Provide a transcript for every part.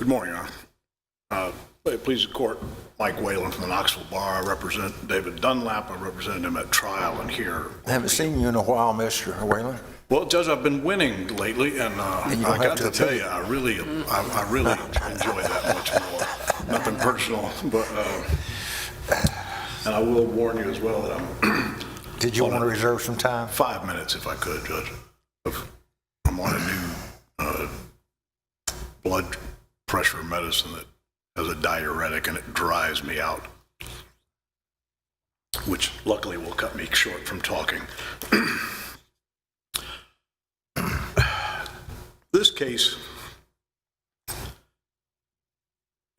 Good morning, Your Honor. Please the court, Mike Whalen from the Knoxville Bar. I represent David Dunlap. I represented him at trial and here. I haven't seen you in a while, Mr. Whalen. Well, Judge, I've been winning lately, and I got to tell you, I really enjoy that much more. Nothing personal, but and I will warn you as well that I'm. Did you want to reserve some time? 5 minutes, if I could, Judge. I'm on a new blood pressure medicine that has a diuretic, and it dries me out, which luckily will cut me short from talking. This case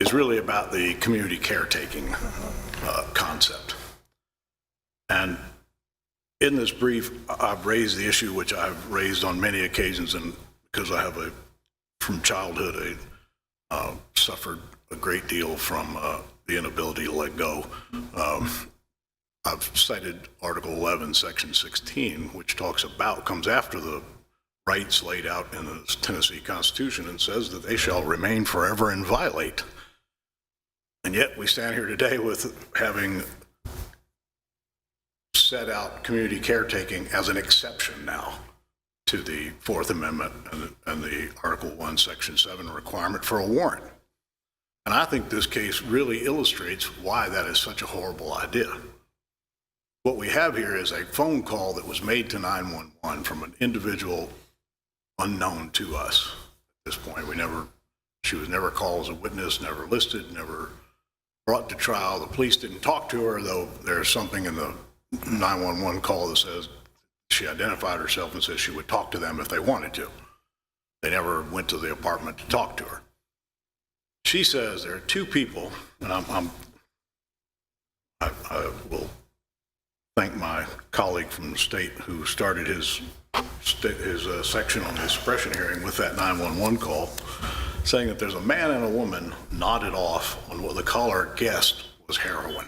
is really about the community caretaking concept. And in this brief, I've raised the issue which I've raised on many occasions, and because I have from childhood, suffered a great deal from the inability to let go. I've cited Article 11, Section 16, which comes after the rights laid out in the Tennessee Constitution and says that they shall remain forever inviolate. And yet we stand here today with having set out community caretaking as an exception now to the Fourth Amendment and the Article 1, Section 7 requirement for a warrant. And I think this case really illustrates why that is such a horrible idea. What we have here is a phone call that was made to 911 from an individual unknown to us at this point. She was never called as a witness, never listed, never brought to trial. The police didn't talk to her, though there's something in the 911 call that says she identified herself and says she would talk to them if they wanted to. They never went to the apartment to talk to her. She says there are two people, and I will thank my colleague from the state who started his section on the suppression hearing with that 911 call, saying that there's a man and a woman nodded off on what the caller guessed was heroin.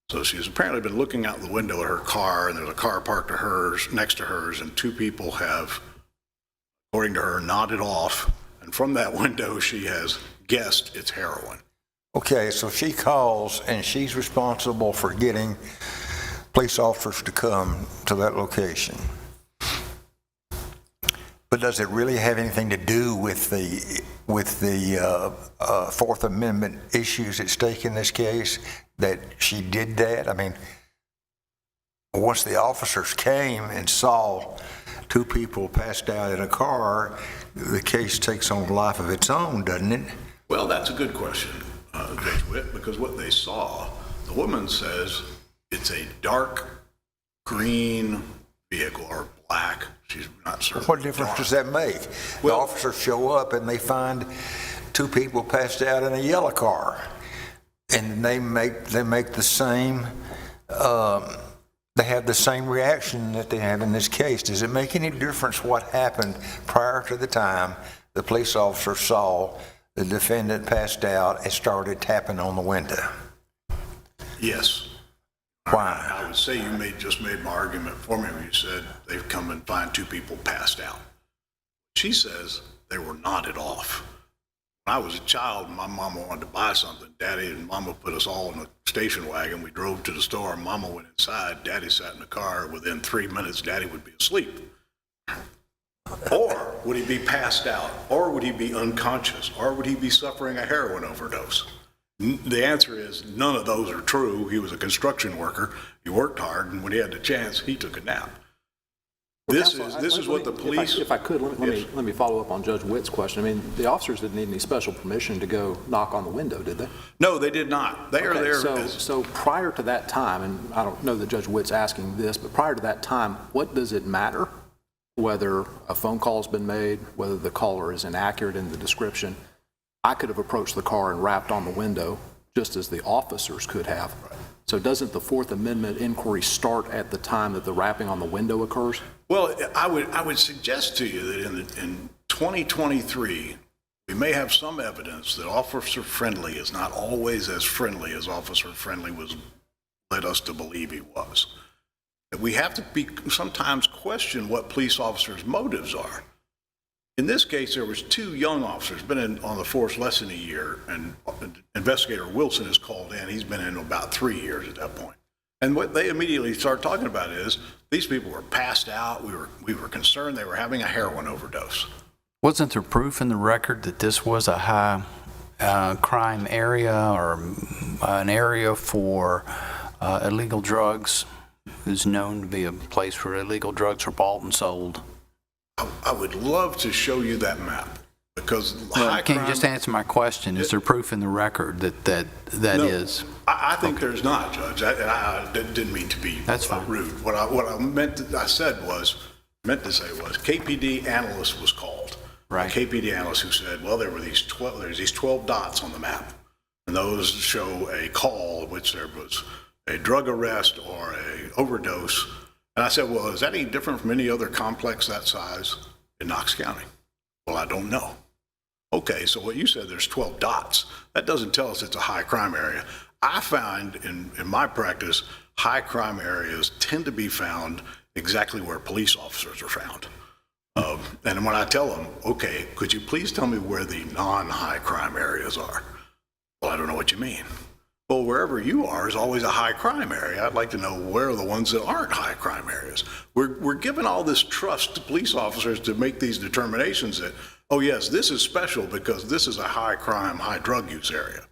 So she's apparently been looking out the window at her car, and there's a car parked next to hers, and two people have, according to her, nodded off. And from that window, she has guessed it's heroin. Okay, so she calls, and she's responsible for getting police officers to come to that location. But does it really have anything to do with the Fourth Amendment issues at stake in this case, that she did that? I mean, once the officers came and saw two people passed out in a car, the case takes on a life of its own, doesn't it? Well, that's a good question, Judge Witt, because what they saw, the woman says it's a dark green vehicle or black. She's not certain. What difference does that make? Well, the officers show up and they find two people passed out in a yellow car, and they make the same. They have the same reaction that they have in this case. Does it make any difference what happened prior to the time the police officer saw the defendant passed out and started tapping on the window? Yes. Why? I would say you just made my argument for me when you said they've come and find two people passed out. She says they were nodded off. When I was a child, my mama wanted to buy something. Daddy and Mama put us all in a station wagon. We drove to the store. Mama went inside. Daddy sat in the car. Within 3 minutes, Daddy would be asleep. Or would he be passed out? Or would he be unconscious? Or would he be suffering a heroin overdose? The answer is none of those are true. He was a construction worker. He worked hard, and when he had the chance, he took a nap. Well, This is what the police. If I could, let me follow up on Judge Witt's question. I mean, the officers didn't need any special permission to go knock on the window, did they? No, they did not. They are there. So prior to that time, and I don't know that Judge Witt's asking this, but prior to that time, what does it matter whether a phone call's been made, whether the caller is inaccurate in the description? I could have approached the car and rapped on the window just as the officers could have. Right. So doesn't the Fourth Amendment inquiry start at the time that the rapping on the window occurs? Well, I would suggest to you that in 2023, we may have some evidence that officer friendly is not always as friendly as officer friendly was led us to believe he was. That we have to sometimes question what police officers' motives are. In this case, there was 2 young officers, been on the force less than a year, and Investigator Wilson is called in. He's been in about 3 years at that point. And what they immediately start talking about is these people were passed out. We were concerned they were having a heroin overdose. Wasn't there proof in the record that this was a high crime area or an area for illegal drugs? It was known to be a place where illegal drugs were bought and sold. I would love to show you that map because high Can crime. you just answer my question? Is there proof in the record that No, is? I think there's not, Judge. I didn't mean to be That's fine. rude. What I meant to say was KPD analyst was called. Right. A KPD analyst who said, well, there's these 12 dots on the map, and those show a call which there was a drug arrest or a overdose. And I said, well, is that any different from any other complex that size in Knox County? Well, I don't know. Okay, so what you said, there's 12 dots. That doesn't tell us it's a high crime area. I find in my practice, high crime areas tend to be found exactly where police officers are found. And when I tell them, okay, could you please tell me where the non-high crime areas are? Well, I don't know what you mean. Well, wherever you are is always a high crime area. I'd like to know where are the ones that aren't high crime areas. We're giving all this trust to police officers to make these determinations that, oh yes, this is special because this is a high crime, high drug use area.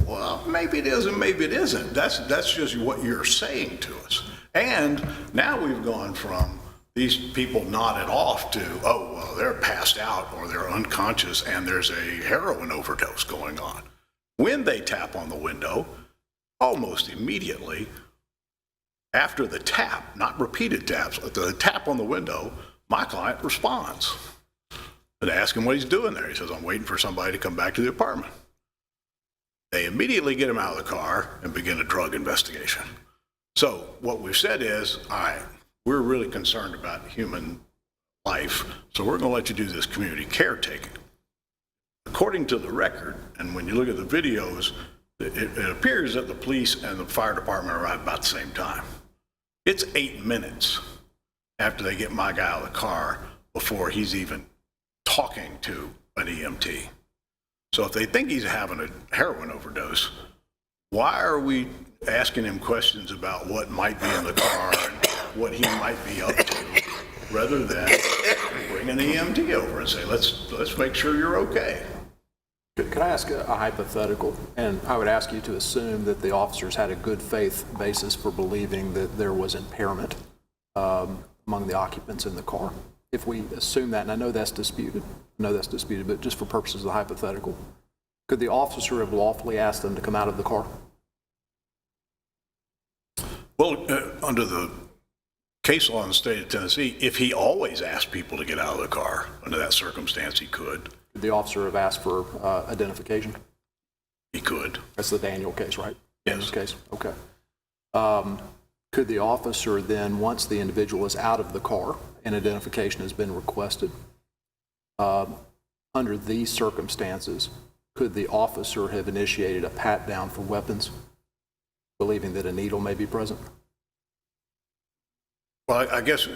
Well, maybe it is and maybe it isn't. That's just what you're saying to us. And now we've gone from these people nodded off to, oh, well, they're passed out or they're unconscious and there's a heroin overdose going on. When they tap on the window, almost immediately after the tap, not repeated taps, but the tap on the window, my client responds. And I ask him what he's doing there. He says, I'm waiting for somebody to come back to the apartment. They immediately get him out of the car and begin a drug investigation. So what we've said is, all right, we're really concerned about human life, so we're going to let you do this community caretaking. According to the record, and when you look at the videos, it appears that the police and the fire department arrived about the same time. It's 8 minutes after they get my guy out of the car before he's even talking to an EMT. So if they think he's having a heroin overdose, why are we asking him questions about what might be in the car and what he might be up to, rather than bring an EMT over and say, let's make sure you're okay? Could I ask a hypothetical? And I would ask you to assume that the officers had a good faith basis for believing that there was impairment among the occupants in the car. If we assume that, and I know that's disputed, but just for purposes of the hypothetical, could the officer have lawfully asked them to come out of the car? Well, under the case law in the state of Tennessee, if he always asked people to get out of the car, under that circumstance, he could. Could the officer have asked for identification? He could. That's the Daniel case, right? Yes. Daniel's case, okay. Could the officer then, once the individual is out of the car and identification has been requested, under these circumstances, could the officer have initiated a pat down for weapons, believing that a needle may be present? Well, I guess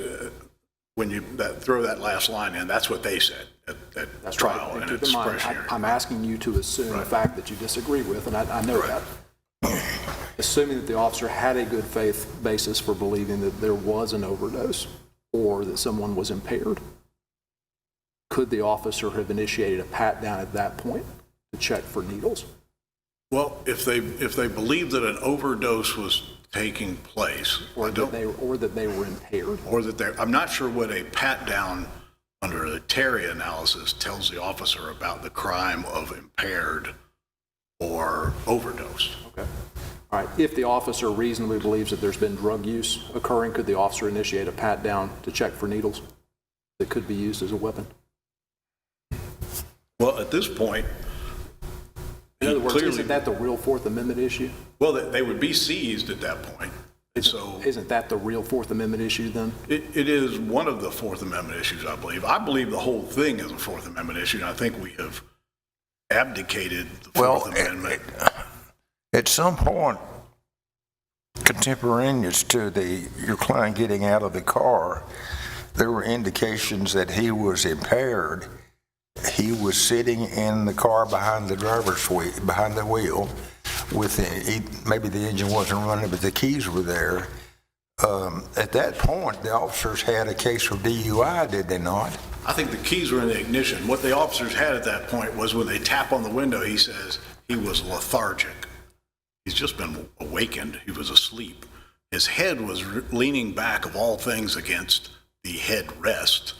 when you throw that last line in, that's what they said at That's trial right. and Keep at in mind, suppression hearing. I'm asking you to assume a fact that you disagree with, and I know Right. that. Assuming that the officer had a good faith basis for believing that there was an overdose or that someone was impaired, could the officer have initiated a pat down at that point to check for needles? Well, if they believe that an overdose was taking place, Or that they were impaired? I'm not sure what a pat down under the Terry analysis tells the officer about the crime of impaired or overdose. Okay. All right. If the officer reasonably believes that there's been drug use occurring, could the officer initiate a pat down to check for needles that could be used as a weapon? Well, at this point, In other words, clearly, isn't that the real Fourth Amendment issue? well, they would be seized at that point. So Isn't that the real Fourth Amendment issue then? it is one of the Fourth Amendment issues, I believe. I believe the whole thing is a Fourth Amendment issue, and I think we have abdicated the Fourth Amendment. At some point, contemporaneous to your client getting out of the car, there were indications that he was impaired. He was sitting in the car behind the behind the wheel, maybe the engine wasn't running, but the keys were there. At that point, the officers had a case for DUI, did they not? I think the keys were in the ignition. What the officers had at that point was when they tap on the window, he says he was lethargic. He's just been awakened. He was asleep. His head was leaning back, of all things, against the headrest,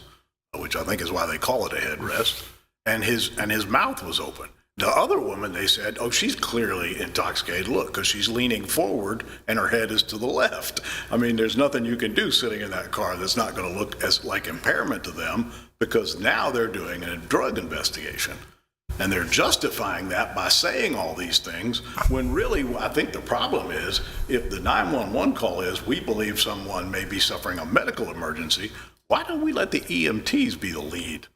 which I think is why they call it a headrest, and his mouth was open. The other woman, they said, oh, she's clearly intoxicated. Look, because she's leaning forward and her head is to the left. I mean, there's nothing you can do sitting in that car that's not going to look as like impairment to them, because now they're doing a drug investigation. And they're justifying that by saying all these things, when really I think the problem is, if the 911 call is, we believe someone may be suffering a medical emergency, why don't we let the EMTs be the lead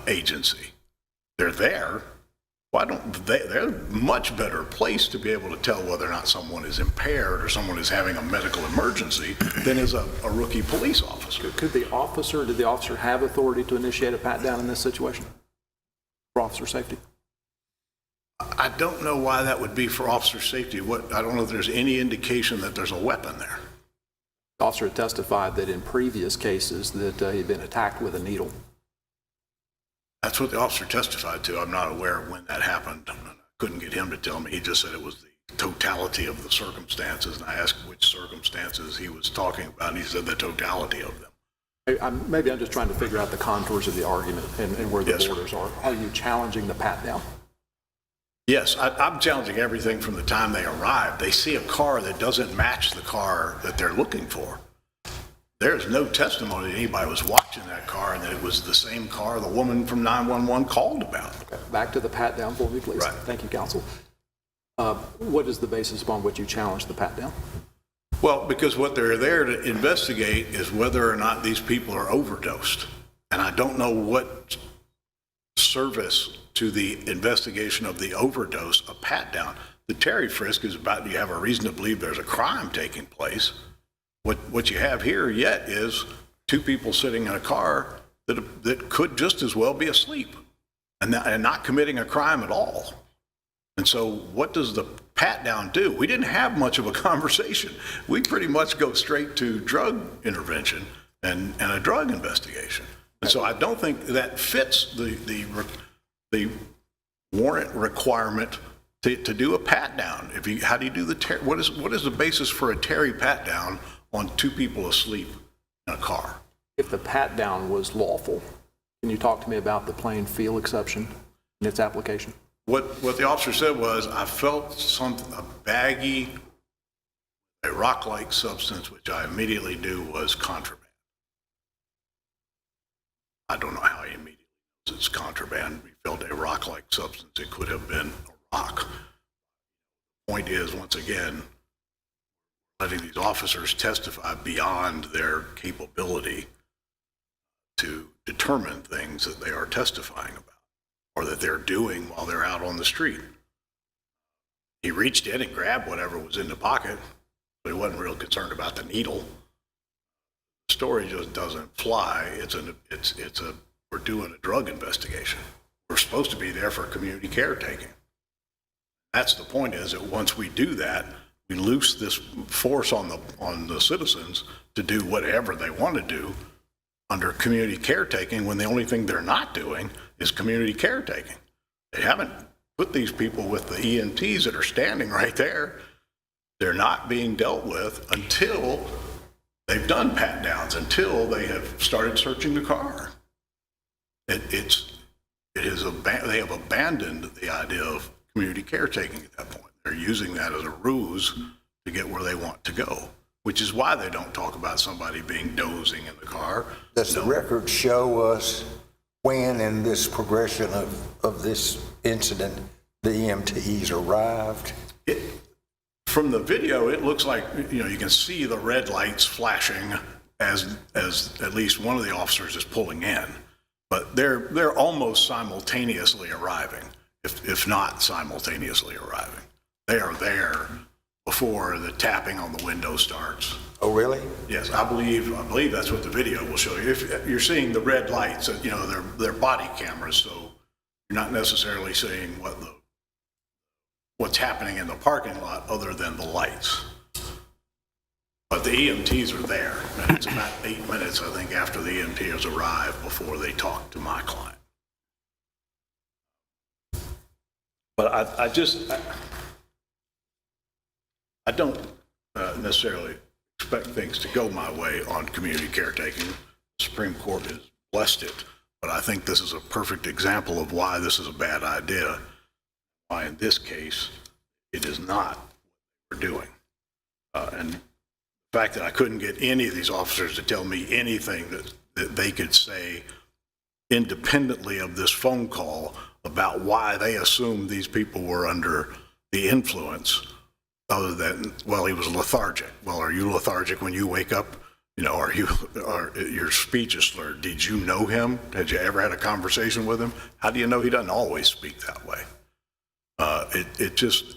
agency? They're there. Why don't they're much better placed to be able to tell whether or not someone is impaired or someone is having a medical emergency than is a rookie police officer. Did the officer have authority to initiate a pat down in this situation for officer safety? I don't know why that would be for officer safety. I don't know if there's any indication that there's a weapon there. The officer testified that in previous cases that he'd been attacked with a needle. That's what the officer testified to. I'm not aware of when that happened. I couldn't get him to tell me. He just said it was the totality of the circumstances. And I asked which circumstances he was talking about, and he said the totality of them. Maybe I'm just trying to figure out the contours of the argument and where the Yes, borders are. Are you challenging the pat down? Yes, I'm challenging everything from the time they arrive. They see a car that doesn't match the car that they're looking for. There's no testimony that anybody was watching that car and that it was the same car the woman from 911 called about. Okay. Back to the pat down for me, please. Right. Thank you, counsel. What is the basis upon which you challenge the pat down? Well, because what they're there to investigate is whether or not these people are overdosed. And I don't know what service to the investigation of the overdose a pat down. The Terry frisk is about, you have a reason to believe there's a crime taking place. What you have here yet is two people sitting in a car that could just as well be asleep and not committing a crime at all. And so what does the pat down do? We didn't have much of a conversation. We pretty much go straight to drug intervention and a drug investigation. And so I don't think that fits the warrant requirement to do a pat down. How do you do what is the basis for a Terry pat down on two people asleep in a car? If the pat down was lawful, can you talk to me about the plain feel exception and its application? What the officer said was, I felt a baggy, a rock-like substance, which I immediately knew was contraband. I don't know how he immediately knows it's contraband. He felt a rock-like substance. It could have been a rock. The point is, once again, letting these officers testify beyond their capability to determine things that they are testifying about or that they're doing while they're out on the street. He reached in and grabbed whatever was in the pocket, but he wasn't real concerned about the needle. The story just doesn't fly. We're doing a drug investigation. We're supposed to be there for community caretaking. That's the point, is that once we do that, we loose this force on the citizens to do whatever they want to do under community caretaking, when the only thing they're not doing is community caretaking. They haven't put these people with the EMTs that are standing right there. They're not being dealt with until they've done pat downs, until they have started searching the car. They have abandoned the idea of community caretaking at that point. They're using that as a ruse to get where they want to go, which is why they don't talk about somebody being dozing in the car. Does the record show us when in this progression of this incident the EMTs arrived? From the video, it looks like, you can see the red lights flashing as at least one of the officers is pulling in, but they're almost simultaneously arriving, if not simultaneously arriving. They are there before the tapping on the window starts. Oh, really? Yes, I believe that's what the video will show you. If you're seeing the red lights, you know, they're body cameras, so you're not necessarily seeing what's happening in the parking lot other than the lights. But the EMTs are there, and it's about 8 minutes, I think, after the EMTs arrive before they talk to my client. But I don't necessarily expect things to go my way on community caretaking. The Supreme Court has blessed it, but I think this is a perfect example of why this is a bad idea, why in this case it is not what we're doing. And the fact that I couldn't get any of these officers to tell me anything that they could say independently of this phone call about why they assumed these people were under the influence, other than, well, he was lethargic. Well, are you lethargic when you wake up? You know, your speech is slurred. Did you know him? Had you ever had a conversation with him? How do you know he doesn't always speak that way? It just,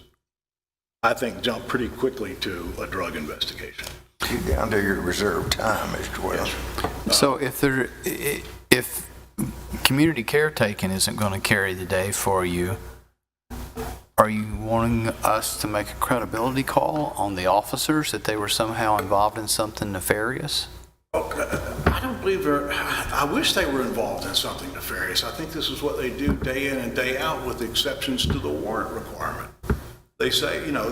I think, jumped pretty quickly to a drug investigation. You're down to your reserved time, Mr. Wells. So if community caretaking isn't going to carry the day for you, are you wanting us to make a credibility call on the officers that they were somehow involved in something nefarious? I don't believe I wish they were involved in something nefarious. I think this is what they do day in and day out, with exceptions to the warrant requirement. They say, you know,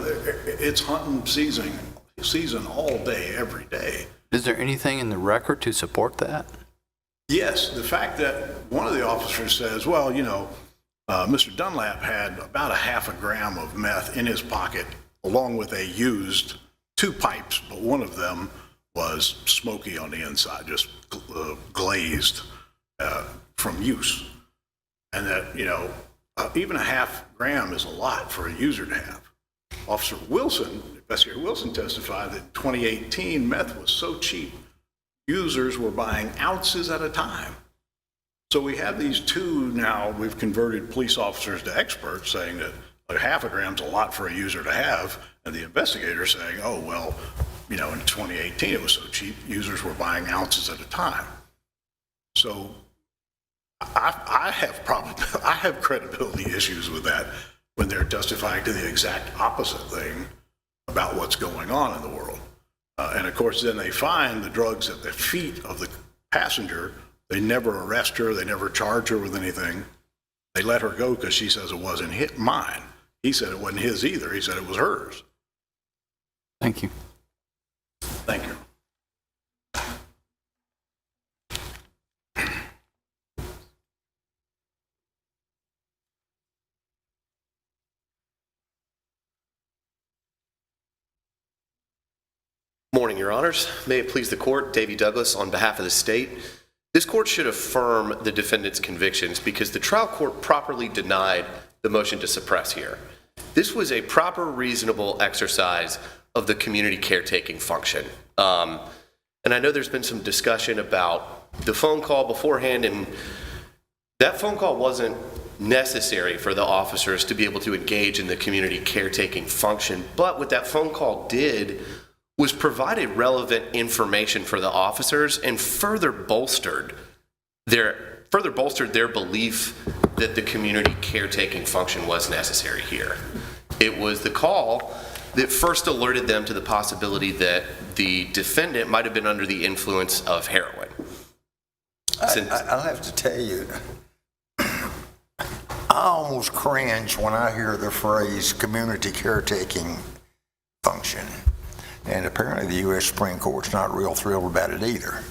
it's hunting season all day, every day. Is there anything in the record to support that? Yes, the fact that one of the officers says, well, you know, Mr. Dunlap had about a half a gram of meth in his pocket, along with a used 2 pipes, but one of them was smoky on the inside, just glazed from use. And that, you know, even a half gram is a lot for a user to have. Officer Wilson, Investigator Wilson, testified that in 2018, meth was so cheap, users were buying ounces at a time. So we have these two now, we've converted police officers to experts saying that like half a gram's a lot for a user to have, and the investigator saying, oh, well, you know, in 2018 it was so cheap, users were buying ounces at a time. So I have credibility issues with that when they're testifying to the exact opposite thing about what's going on in the world. And of course, then they find the drugs at the feet of the passenger. They never arrest her. They never charge her with anything. They let her go because she says it wasn't mine. He said it wasn't his either. He said it was hers. Thank you. Thank you. Morning, Your Honors. May it please the court, Davey Douglas on behalf of the state. This court should affirm the defendant's convictions because the trial court properly denied the motion to suppress here. This was a proper, reasonable exercise of the community caretaking function. And I know there's been some discussion about the phone call beforehand, and that phone call wasn't necessary for the officers to be able to engage in the community caretaking function. But what that phone call did was provided relevant information for the officers and further bolstered their belief that the community caretaking function was necessary here. It was the call that first alerted them to the possibility that the defendant might have been under the influence of heroin. I'll have to tell you, I almost cringe when I hear the phrase community caretaking function. And apparently the U.S. Supreme Court's not real thrilled about it either.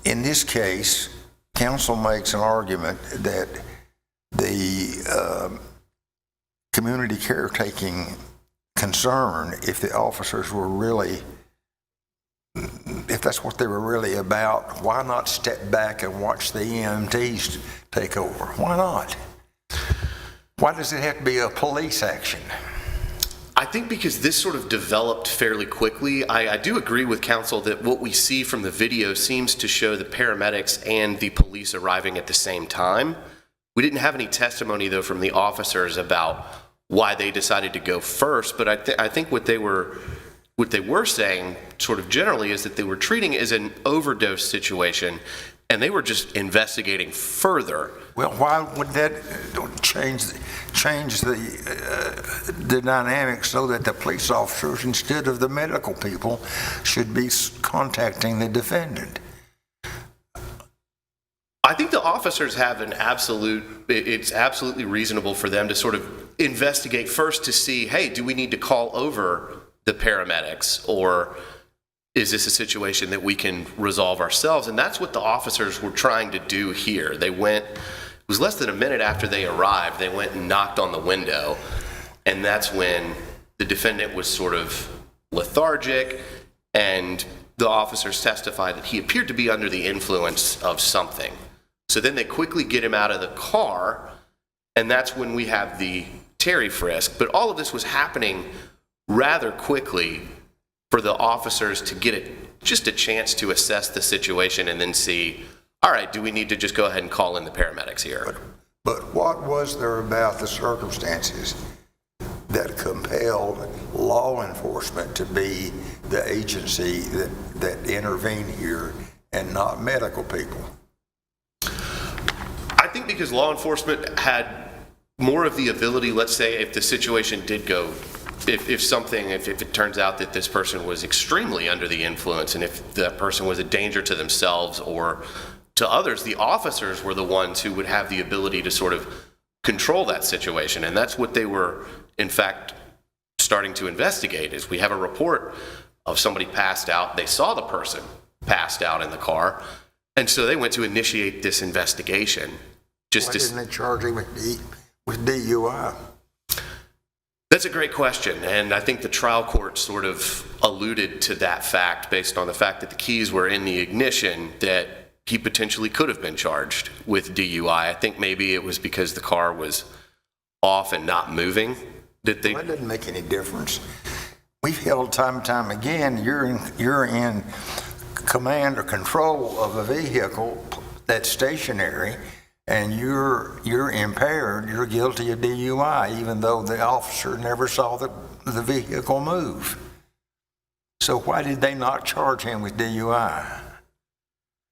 In this case, counsel makes an argument that the community caretaking concern, if the officers were really, if that's what they were really about, why not step back and watch the EMTs take over? Why not? Why does it have to be a police action? I think because this sort of developed fairly quickly. I do agree with counsel that what we see from the video seems to show the paramedics and the police arriving at the same time. We didn't have any testimony, though, from the officers about why they decided to go first, but I think what they were saying sort of generally is that they were treating it as an overdose situation, and they were just investigating further. Well, why would that change the dynamics so that the police officers, instead of the medical people, should be contacting the defendant? I think the officers have it's absolutely reasonable for them to sort of investigate first to see, hey, do we need to call over the paramedics, or is this a situation that we can resolve ourselves? And that's what the officers were trying to do here. It was less than a minute after they arrived, they went and knocked on the window, and that's when the defendant was sort of lethargic, and the officers testified that he appeared to be under the influence of something. So then they quickly get him out of the car, and that's when we have the Terry frisk. But all of this was happening rather quickly for the officers to get just a chance to assess the situation and then see, all right, do we need to just go ahead and call in the paramedics here? But what was there about the circumstances that compelled law enforcement to be the agency that intervened here and not medical people? I think because law enforcement had more of the ability, let's say if the situation did go, if it turns out that this person was extremely under the influence, and if that person was a danger to themselves or to others, the officers were the ones who would have the ability to sort of control that situation. And that's what they were, in fact, starting to investigate. Is we have a report of somebody passed out. They saw the person passed out in the car, and so they went to initiate this investigation. Why didn't they charge him with DUI? That's a great question, and I think the trial court sort of alluded to that fact based on the fact that the keys were in the ignition, that he potentially could have been charged with DUI. I think maybe it was because the car was off and not moving that they... Well, that doesn't make any difference. We've held time and time again, you're in command or control of a vehicle that's stationary, and you're impaired, you're guilty of DUI, even though the officer never saw the vehicle move. So why did they not charge him with DUI?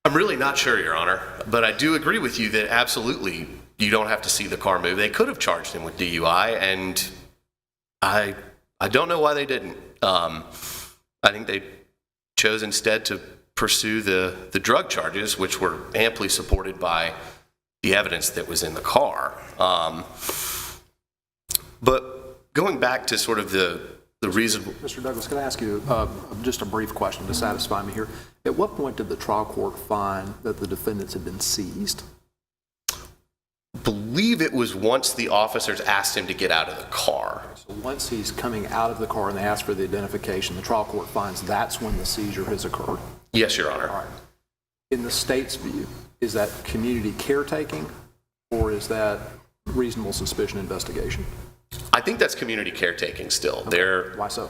I'm really not sure, Your Honor, but I do agree with you that absolutely you don't have to see the car move. They could have charged him with DUI, and I don't know why they didn't. I think they chose instead to pursue the drug charges, which were amply supported by the evidence that was in the car. But going back to sort of the reason... Mr. Douglas, can I ask you just a brief question to satisfy me here? At what point did the trial court find that the defendants had been seized? I believe it was once the officers asked him to get out of the car. So once he's coming out of the car and they ask for the identification, the trial court finds that's when the seizure has occurred? Yes, Your Honor. All right. In the state's view, is that community caretaking or is that reasonable suspicion investigation? I think that's community caretaking still. Okay. Why so?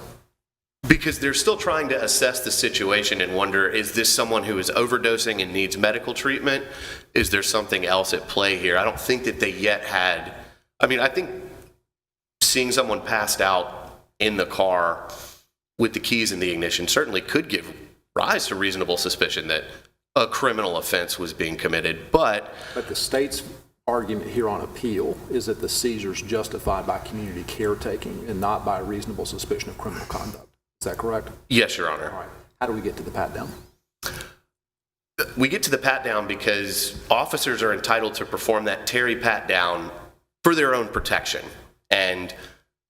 Because they're still trying to assess the situation and wonder, is this someone who is overdosing and needs medical treatment? Is there something else at play here? I don't think that they yet had... I think seeing someone passed out in the car with the keys in the ignition certainly could give rise to reasonable suspicion that a criminal offense was being committed, but the state's argument here on appeal is that the seizure is justified by community caretaking and not by reasonable suspicion of criminal conduct. Is that correct? Yes, Your Honor. All right. How do we get to the pat-down? We get to the pat-down because officers are entitled to perform that Terry pat-down for their own protection. And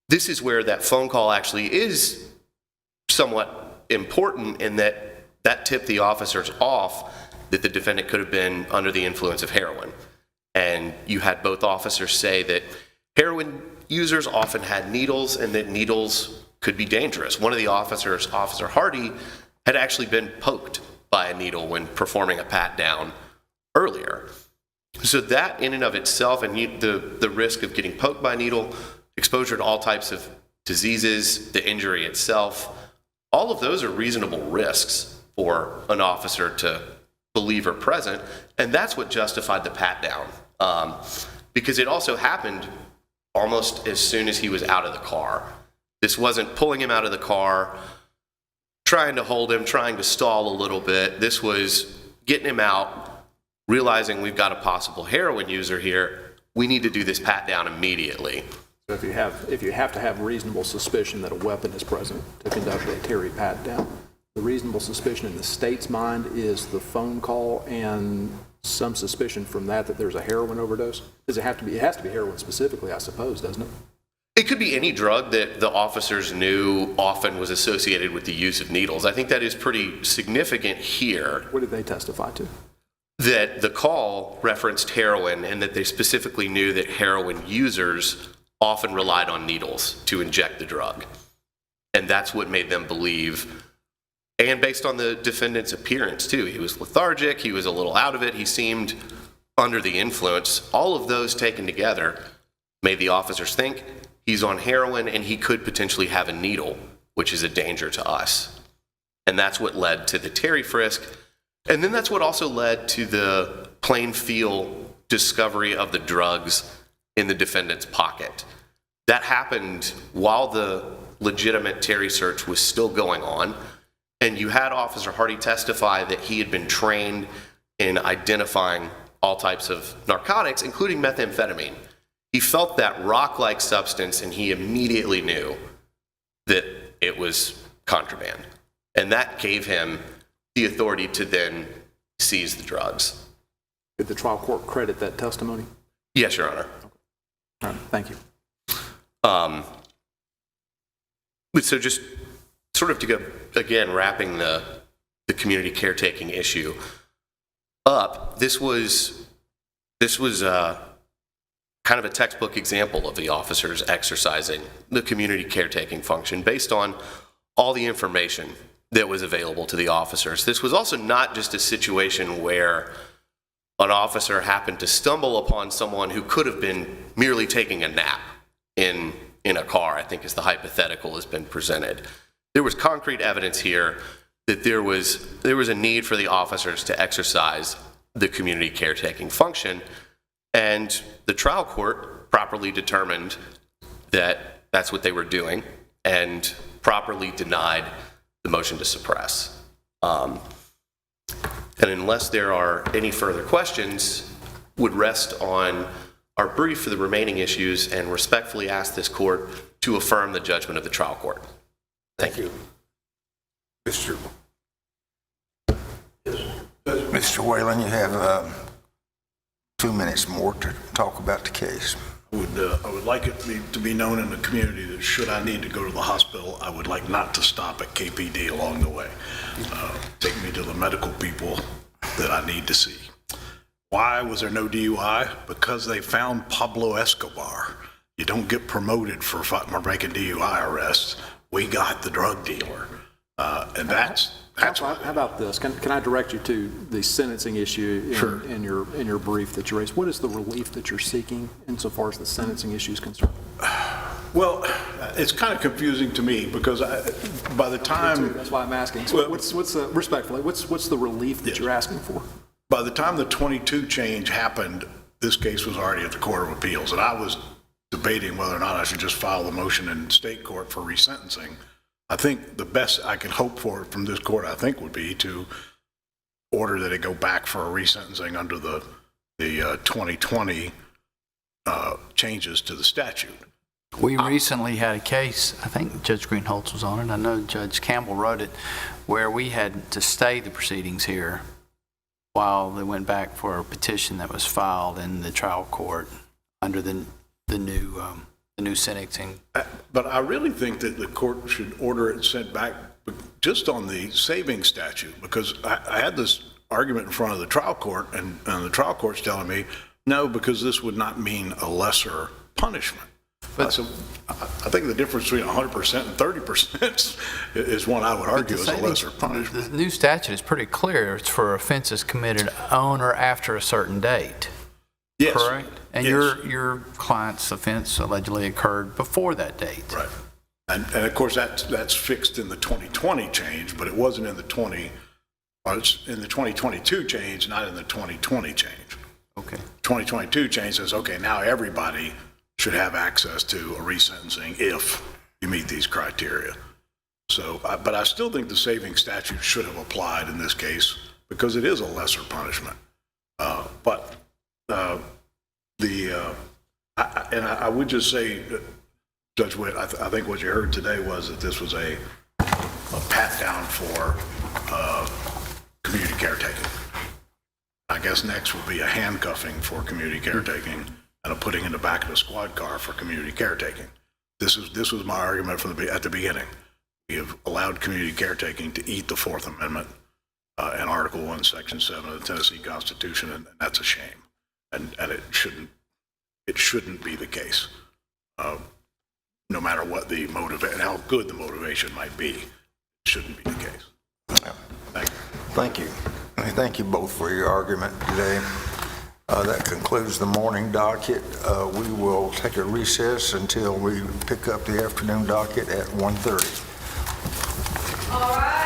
this is where that phone call actually is somewhat important in that tipped the officers off that the defendant could have been under the influence of heroin. And you had both officers say that heroin users often had needles and that needles could be dangerous. One of the officers, Officer Hardy, had actually been poked by a needle when performing a pat-down earlier. So that in and of itself, and the risk of getting poked by a needle, exposure to all types of diseases, the injury itself, all of those are reasonable risks for an officer to believe are present, and that's what justified the pat-down. because it also happened almost as soon as he was out of the car. This wasn't pulling him out of the car, trying to hold him, trying to stall a little bit. This was getting him out, realizing we've got a possible heroin user here. We need to do this pat down immediately. So if you have to have reasonable suspicion that a weapon is present to conduct a Terry pat down, the reasonable suspicion in the state's mind is the phone call and some suspicion from that there's a heroin overdose? Does it have to be? It has to be heroin specifically, I suppose, doesn't it? It could be any drug that the officers knew often was associated with the use of needles. I think that is pretty significant here. What did they testify to? That the call referenced heroin and that they specifically knew that heroin users often relied on needles to inject the drug. And that's what made them believe. And based on the defendant's appearance, too. He was lethargic. He was a little out of it. He seemed under the influence. All of those taken together made the officers think he's on heroin and he could potentially have a needle, which is a danger to us. And that's what led to the Terry frisk. And then that's what also led to the plain feel discovery of the drugs in the defendant's pocket. That happened while the legitimate Terry search was still going on. And you had Officer Hardy testify that he had been trained in identifying all types of narcotics, including methamphetamine. He felt that rock-like substance and he immediately knew that it was contraband. And that gave him the authority to then seize the drugs. Did the trial court credit that testimony? Yes, Your Honor. All right, thank you. So just sort of to go, again, wrapping the community caretaking issue up, this was kind of a textbook example of the officers exercising the community caretaking function based on all the information that was available to the officers. This was also not just a situation where an officer happened to stumble upon someone who could have been merely taking a nap in a car, I think is the hypothetical has been presented. There was concrete evidence here that there was a need for the officers to exercise the community caretaking function, and the trial court properly determined that that's what they were doing and properly denied the motion to suppress. And unless there are any further questions, would rest on our brief for the remaining issues and respectfully ask this court to affirm the judgment of the trial court. Thank you. Mr. Whalen, you have 2 minutes more to talk about the case. I would like it to be known in the community that should I need to go to the hospital, I would like not to stop at KPD along the way. Take me to the medical people that I need to see. Why was there no DUI? Because they found Pablo Escobar. You don't get promoted for making DUI arrests. We got the drug dealer. And that's How about this? Can I direct you to the sentencing issue in your brief that you raised? What is the relief that you're seeking insofar as the sentencing issue is concerned? Well, it's kind of confusing to me because by the time That's why I'm asking. So respectfully, what's the relief that you're asking for? By the time the 22 change happened, this case was already at the Court of Appeals, and I was debating whether or not I should just file the motion in state court for resentencing. I think the best I could hope for from this court, I think, would be to order that it go back for a resentencing under the 2020 changes to the statute. We recently had a case, I think Judge Greenholz was on it, I know Judge Campbell wrote it, where we had to stay the proceedings here while they went back for a petition that was filed in the trial court under the new sentencing. But I really think that the court should order it sent back just on the saving statute, because I had this argument in front of the trial court, and the trial court's telling me, no, because this would not mean a lesser punishment. So I think the difference between 100% and 30% is one I would argue is a lesser punishment. The new statute is pretty clear. It's for offenses committed on or after a certain date. Yes. Correct? And yes. your client's offense allegedly occurred before that date. Right. And of course, that's fixed in the 2020 change, but it wasn't in the it's in the 2022 change, not in the 2020 change. Okay. 2022 change says, okay, now everybody should have access to a resentencing if you meet these criteria. So, but I still think the saving statute should have applied in this case because it is a lesser punishment. I would just say, Judge Witt, I think what you heard today was that this was a pat down for community caretaking. I guess next will be a handcuffing for community caretaking and a putting in the back of the squad car for community caretaking. This was my argument at the beginning. We have allowed community caretaking to eat the Fourth Amendment and Article 1, Section 7 of the Tennessee Constitution, and that's a shame. And it shouldn't be the case. No matter what the motivation, how good the motivation might be, it shouldn't be the case. Thank you. Thank you. Thank you both for your argument today. That concludes the morning docket. We will take a recess until we pick up the afternoon docket at 1:30. All right.